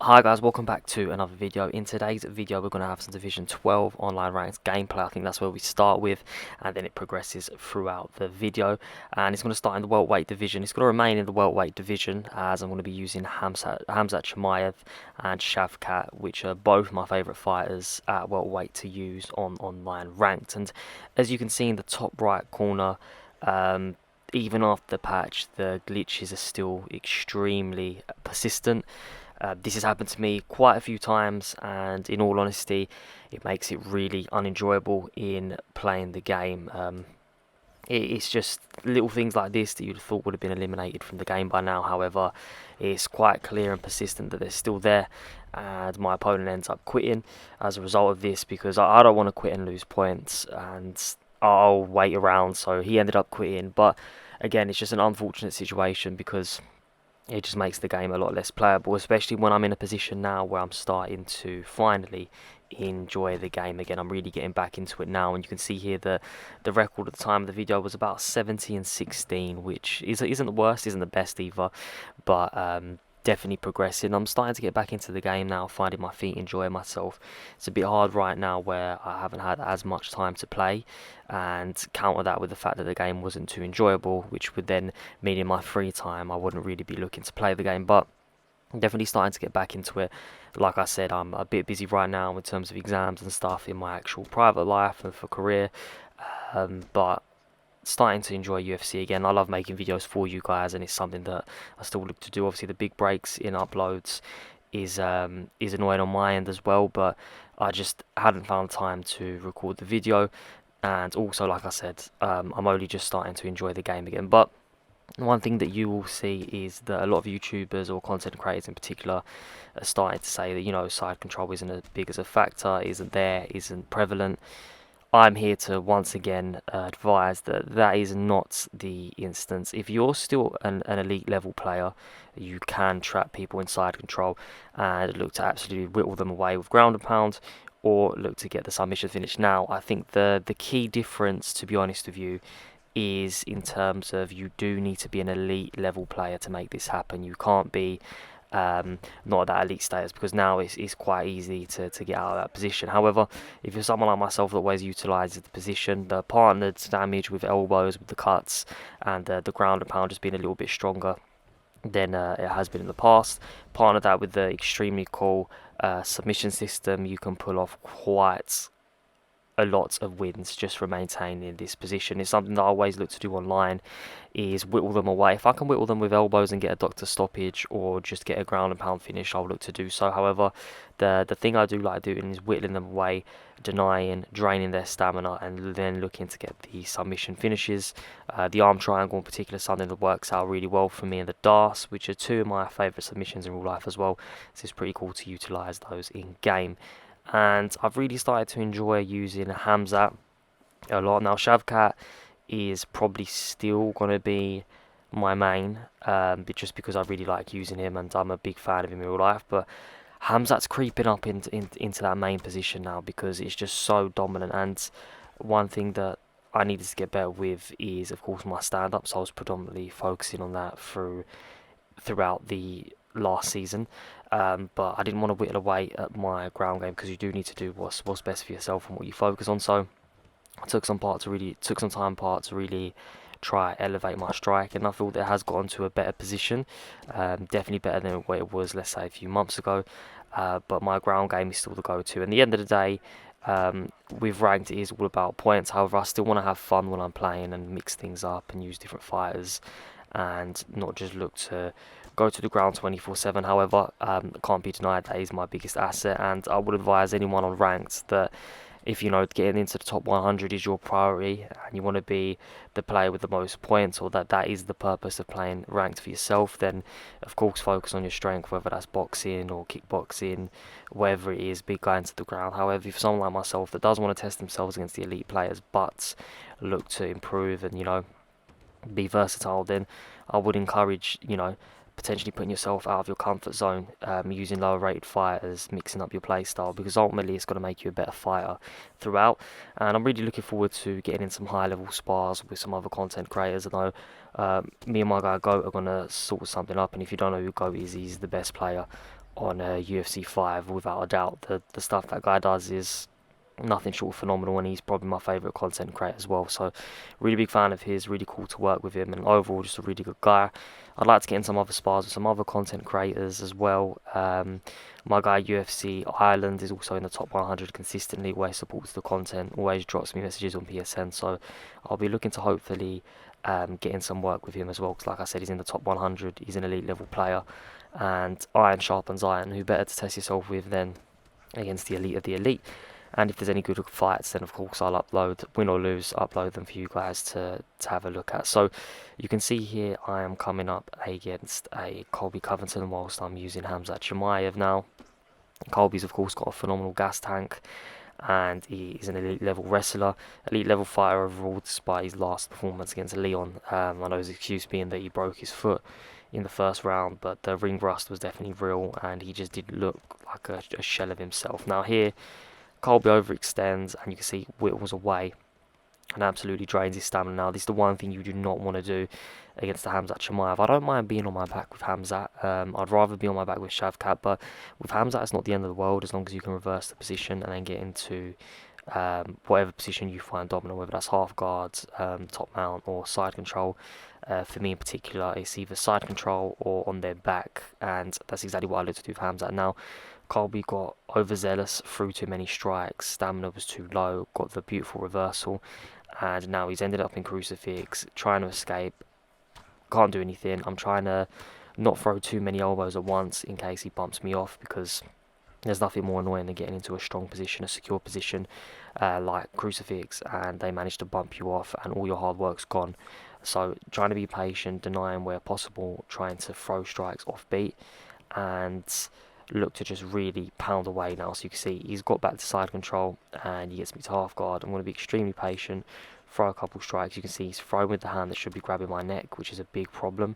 Hi guys, welcome back to another video. In today's video we're going to have some Division 12 online ranked gameplay. I think that's where we start with, and then it progresses throughout the video. And it's going to start in the welterweight division. It's going to remain in the welterweight division, as I'm going to be using Khamzat and Shavkat, which are both my favourite fighters at welterweight to use on online ranked. And as you can see in the top right corner, even after the patch, the glitches are still extremely persistent. This has happened to me quite a few times, and in all honesty, it makes it really unenjoyable in playing the game. It's just little things like this that you'd have thought would have been eliminated from the game by now. However, it's quite clear and persistent that they're still there, and my opponent ends up quitting as a result of this, because I don't want to quit and lose points, and I'll wait around. So he ended up quitting, but again, it's just an unfortunate situation because it just makes the game a lot less playable, especially when I'm in a position now where I'm starting to finally enjoy the game again. I'm really getting back into it now, and you can see here that the record at the time of the video was about 70-16, which isn't the worst, isn't the best either, but definitely progressing. I'm starting to get back into the game now, finding my feet, enjoying myself. It's a bit hard right now where I haven't had as much time to play, and counter that with the fact that the game wasn't too enjoyable, which would then mean in my free time I wouldn't really be looking to play the game. But I'm definitely starting to get back into it. Like I said, I'm a bit busy right now in terms of exams and stuff in my actual private life and for career, but starting to enjoy UFC again. I love making videos for you guys, and it's something that I still look to do. Obviously, the big breaks in uploads is annoying on my end as well, but I just hadn't found time to record the video, and also, like I said, I'm only just starting to enjoy the game again. But one thing that you will see is that a lot of YouTubers or content creators in particular are starting to say that, you know, side control isn't as big as a factor, isn't prevalent. I'm here to once again advise that that is not the instance. If you're still an elite level player, you can trap people inside control and look to absolutely whittle them away with ground and pound, or look to get the submission finish. Now, I think the key difference, to be honest with you, is in terms of you do need to be an elite level player to make this happen. You can't be not at that elite status, because now it's quite easy to get out of that position. However, if you're someone like myself that always utilises the position, the partnered damage with elbows, with the cuts, and the ground and pound just being a little bit stronger than it has been in the past, partner that with the extremely cool submission system, you can pull off quite a lot of wins just for maintaining this position. It's something that I always look to do online, is whittle them away. If I can whittle them with elbows and get a doctor stoppage, or just get a ground and pound finish, I'll look to do so. However, the thing I do like doing is whittling them away, denying, draining their stamina, and then looking to get the submission finishes. The arm triangle in particular is something that works out really well for me, and the DARS, which are two of my favourite submissions in real life as well. So it's pretty cool to utilise those in game. And I've really started to enjoy using Khamzat a lot. Now, Shavkat is probably still going to be my main, but just because I really like using him and I'm a big fan of him in real life. But Khamzat's creeping up into that main position now, because it's just so dominant. And one thing that I needed to get better with is, of course, my stand-up. So I was predominantly focusing on that throughout the last season, but I didn't want to whittle away at my ground game, because you do need to do what's best for yourself and what you focus on. So I took some time apart to really try elevate my strike, and I feel that it has gotten to a better position, definitely better than what it was, let's say, a few months ago. But my ground game is still the go-to. And at the end of the day, with ranked, it is all about points. However, I still want to have fun when I'm playing and mix things up and use different fighters, and not just look to go to the ground 24/7. However, can't be denied that is my biggest asset, and I would advise anyone on ranked that if, you know, getting into the top 100 is your priority, and you want to be the player with the most points, or that is the purpose of playing ranked for yourself, then of course focus on your strength, whether that's boxing or kickboxing, whatever it is, be going to the ground. However, if someone like myself that does want to test themselves against the elite players, but look to improve and, you know, be versatile, then I would encourage, you know, potentially putting yourself out of your comfort zone, using lower rated fighters, mixing up your play style, because ultimately it's going to make you a better fighter throughout. And I'm really looking forward to getting in some high level spars with some other content creators. I know me and my guy Goat are going to sort something up, and if you don't know who Goat is, he's the best player on UFC 5 without a doubt. The stuff that guy does is nothing short of phenomenal, and he's probably my favourite content creator as well. So really big fan of his, really cool to work with him, and overall just a really good guy. I'd like to get in some other spars with some other content creators as well. My guy UFC Ireland is also in the top 100 consistently, always supports the content, always drops me messages on PSN, so I'll be looking to hopefully get in some work with him as well, because like I said, he's in the top 100, he's an elite level player, and iron sharpens iron. Who better to test yourself with than against the elite of the elite? And if there's any good fights, then of course I'll upload, win or lose, upload them for you guys to have a look at. So you can see here I am coming up against a Colby Covington whilst I'm using Khamzat Chimaev now. Colby's of course got a phenomenal gas tank, and he is an elite level wrestler, elite level fighter overall, despite his last performance against Leon. I know his excuse being that he broke his foot in the first round, but the ring rust was definitely real, and he just did look like a shell of himself. Now here, Colby overextends, and you can see whittles away and absolutely drains his stamina. Now, this is the one thing you do not want to do against the Khamzat Chimaev. I don't mind being on my back with Khamzat. I'd rather be on my back with Shavkat, but with Khamzat, it's not the end of the world as long as you can reverse the position and then get into whatever position you find dominant, whether that's half guards, top mount, or side control. For me in particular, it's either side control or on their back, and that's exactly what I look to do with Khamzat. Now, Colby got overzealous, threw too many strikes, stamina was too low, got the beautiful reversal, and now he's ended up in crucifix, trying to escape, can't do anything. I'm trying to not throw too many elbows at once in case he bumps me off, because there's nothing more annoying than getting into a strong position, a secure position, like crucifix, and they manage to bump you off and all your hard work's gone. So trying to be patient, denying where possible, trying to throw strikes off beat, and look to just really pound away now. So you can see he's got back to side control and he gets me to half guard. I'm going to be extremely patient, throw a couple strikes. You can see he's throwing with the hand that should be grabbing my neck, which is a big problem.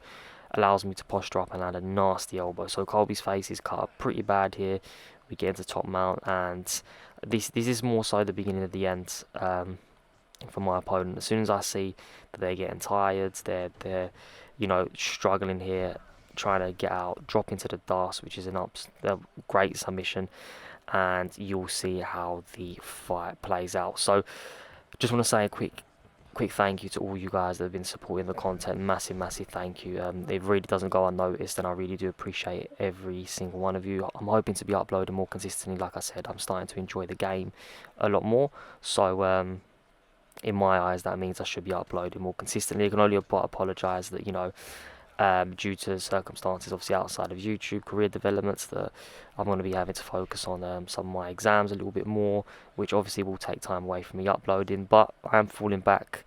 Allows me to posture up and land a nasty elbow. So Colby's face is cut up pretty bad here. We get into top mount, and this is more so the beginning of the end for my opponent. As soon as I see that they're getting tired, they're struggling here, trying to get out, drop into the dust, which is a great submission, and you'll see how the fight plays out. So just want to say a quick thank you to all you guys that have been supporting the content. Massive thank you. It really doesn't go unnoticed, and I really do appreciate every single one of you. I'm hoping to be uploading more consistently. Like I said, I'm starting to enjoy the game a lot more, so in my eyes that means I should be uploading more consistently. I can only apologise that due to circumstances obviously outside of YouTube, career developments, that I'm going to be having to focus on some of my exams a little bit more, which obviously will take time away from me uploading. But I am falling back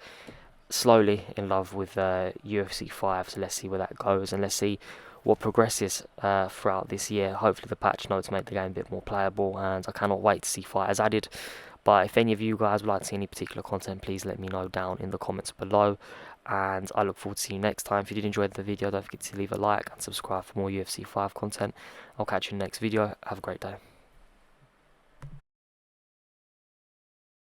slowly in love with UFC 5, so let's see where that goes, and let's see what progresses throughout this year. Hopefully the patch notes make the game a bit more playable, and I cannot wait to see fighters added. But if any of you guys would like to see any particular content, please let me know down in the comments below, and I look forward to seeing you next time. If you did enjoy the video, don't forget to leave a like and subscribe for more UFC 5 content. I'll catch you in the next video. Have a great day.